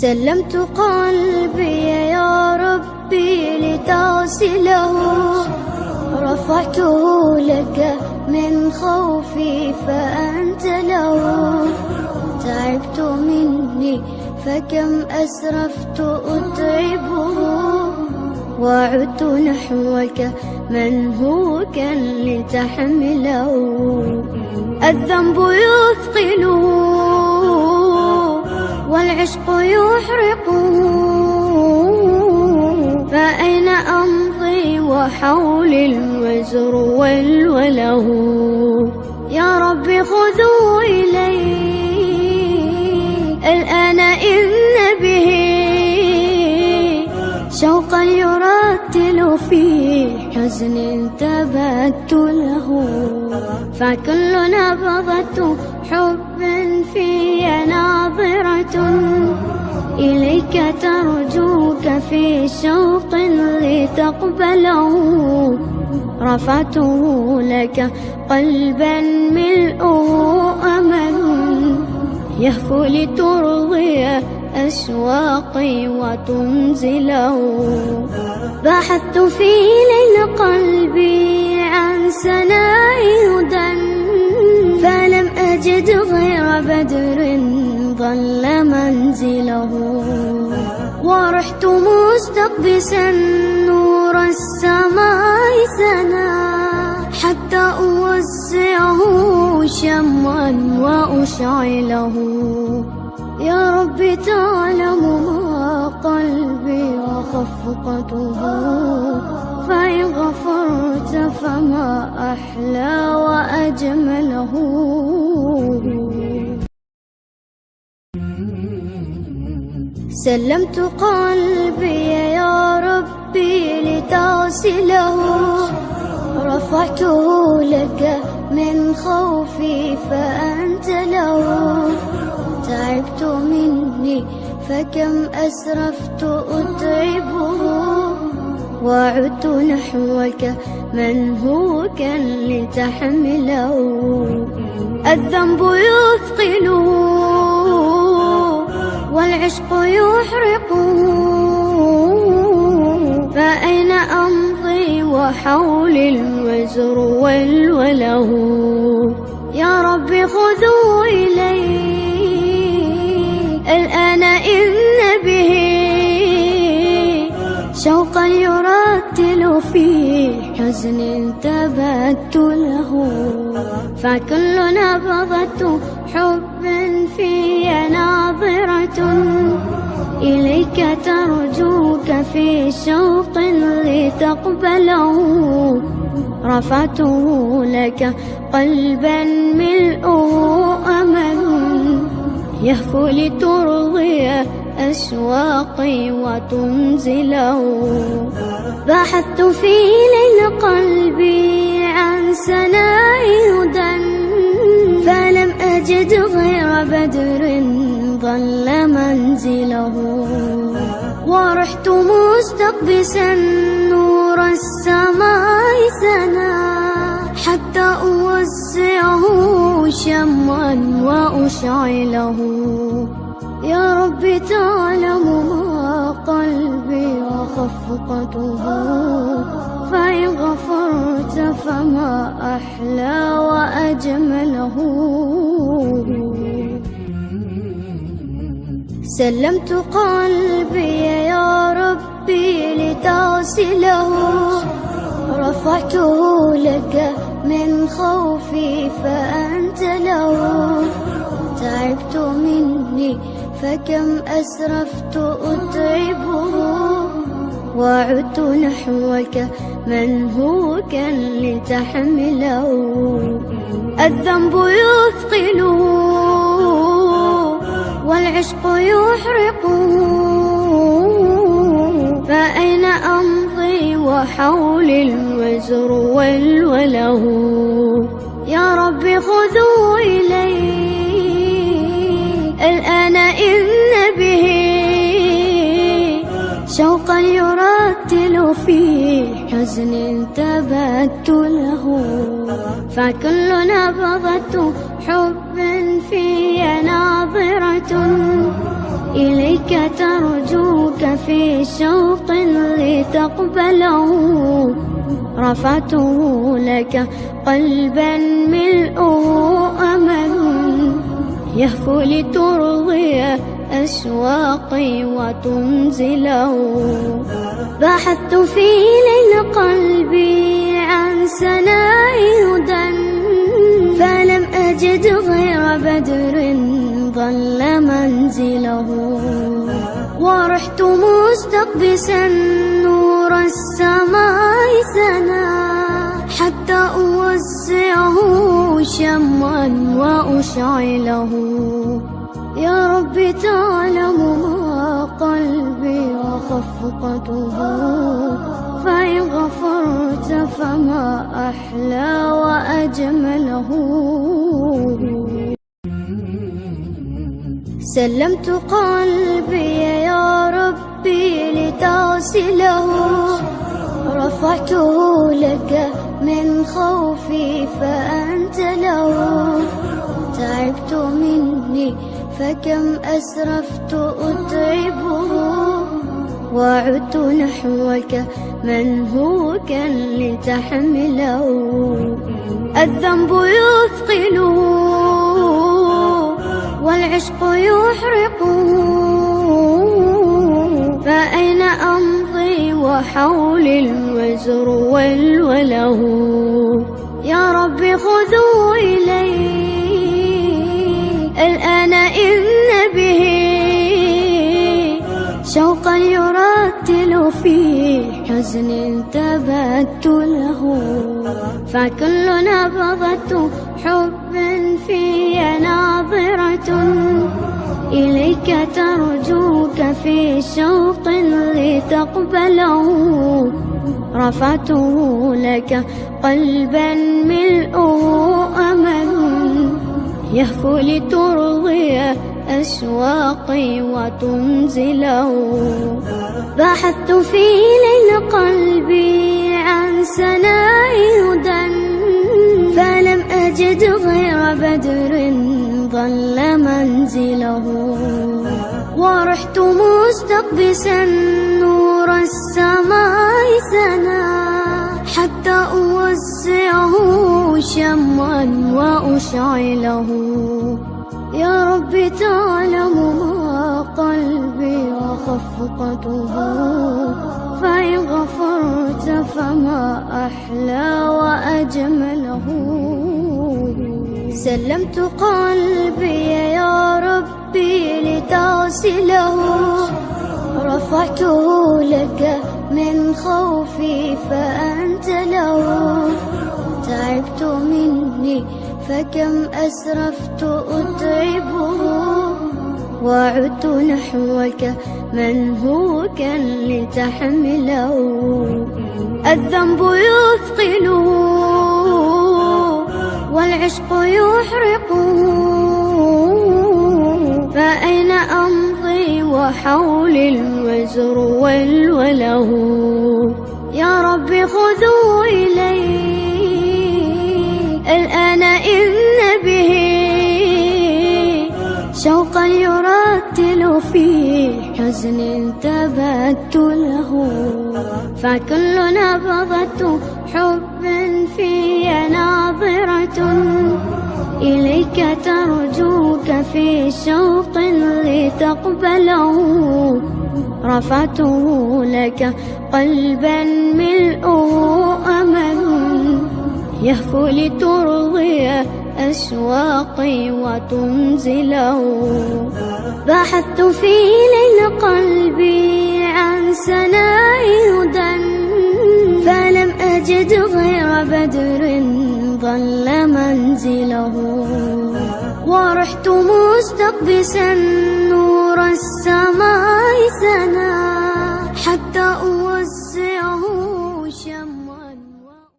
سلمت قلبي يا ربي لتغسله، رفعته لك من خوفي فأنت له. تعبت مني فكم أسرفت أتعبه، وعدت نحوك منهوكا لتحمله. الذنب يثقله والعشق يحرقه، فأين أمضي وحولي الوزر والوله. يا رب خذوا إلي الآن إن به شوقا يرتل في حزن تبت له. فكل نبضة حب في ناظرة إليك ترجوك في شوق لتقبله. رفعته لك قلبا ملؤه أمل يهفو لترضي أشواقي وتنزله. بحثت في ليل قلبي عن سناء هدى، فلم أجد غير بدر ظل منزله. ورحت مستقبسا نور السماء سنا، حتى أوزعه شمعا وأشعله. يا رب تعلم ما قلبي وخفقته، فإن غفرت فما أحلى وأجمله. سلمت قلبي يا ربي لتغسله، رفعته لك من خوفي فأنت له. تعبت مني فكم أسرفت أتعبه، وعدت نحوك منهوكا لتحمله. الذنب يثقله والعشق يحرقه، فأين أمضي وحولي الوزر والوله. يا رب خذوا إلي الآن إن به شوقا يرتل في حزن تبت له. فكل نبضة حب في ناظرة إليك ترجوك في شوق لتقبله. رفعته لك قلبا ملؤه أمل يهفو لترضي أشواقي وتنزله. بحثت في ليل قلبي عن سناء هدى، فلم أجد غير بدر ظل منزله. ورحت مستقبسا نور السماء سنا، حتى أوزعه شمعا وأشعله. يا رب تعلم ما قلبي وخفقته، فإن غفرت فما أحلى وأجمله. سلمت قلبي يا ربي لتغسله، رفعته لك من خوفي فأنت له. تعبت مني فكم أسرفت أتعبه، وعدت نحوك منهوكا لتحمله. الذنب يثقله والعشق يحرقه، فأين أمضي وحولي الوزر والوله. يا رب خذوا إلي الآن إن به شوقا يرتل في حزن تبت له. فكل نبضة حب في ناظرة إليك ترجوك في شوق لتقبله. رفعته لك قلبا ملؤه أمل يهفو لترضي أشواقي وتنزله. بحثت في ليل قلبي عن سناء هدى فلم أجد غير بدر ظل منزله. ورحت مستقبسا نور السماء سنا حتى أوزعه شمعا وأشعله. يا رب تعلم ما قلبي وخفقته فإن غفرت فما أحلى وأجمله. سلمت قلبي يا ربي لتغسله. رفعته لك من خوفي فأنت له. تعبت مني فكم أسرفت أتعبه وعدت نحوك منهوكا لتحمله. الذنب يثقله والعشق يحرقه فأين أمضي وحولي الوزر والوله. يا رب خذوا إلي الآن إن به شوقا يرتل في حزن تبت له. فكل نبضة حب في ناظرة إليك ترجوك في شوق لتقبله. رفعته لك قلبا ملؤه أمل يهفو لترضي أشواقي وتنزله. بحثت في ليل قلبي عن سناء هدى فلم أجد غير بدر ظل منزله. ورحت مستقبسا نور السماء سنا حتى أوزعه شمعا وأشعله. يا رب تعلم ما قلبي وخفقته فإن غفرت فما أحلى وأجمله. سلمت قلبي يا ربي لتغسله. رفعته لك من خوفي فأنت له. تعبت مني فكم أسرفت أتعبه وعدت نحوك منهوكا لتحمله. الذنب يثقله والعشق يحرقه فأين أمضي وحولي الوزر والوله. يا رب خذوا إلي الآن إن به شوقا يرتل في حزن تبت له. فكل نبضة حب في ناظرة إليك ترجوك في شوق لتقبله. رفعته لك قلبا ملؤه أمل يهفو لترضي أشواقي وتنزله. بحثت في ليل قلبي عن سناء هدى فلم أجد غير بدر ظل منزله. ورحت مستقبسا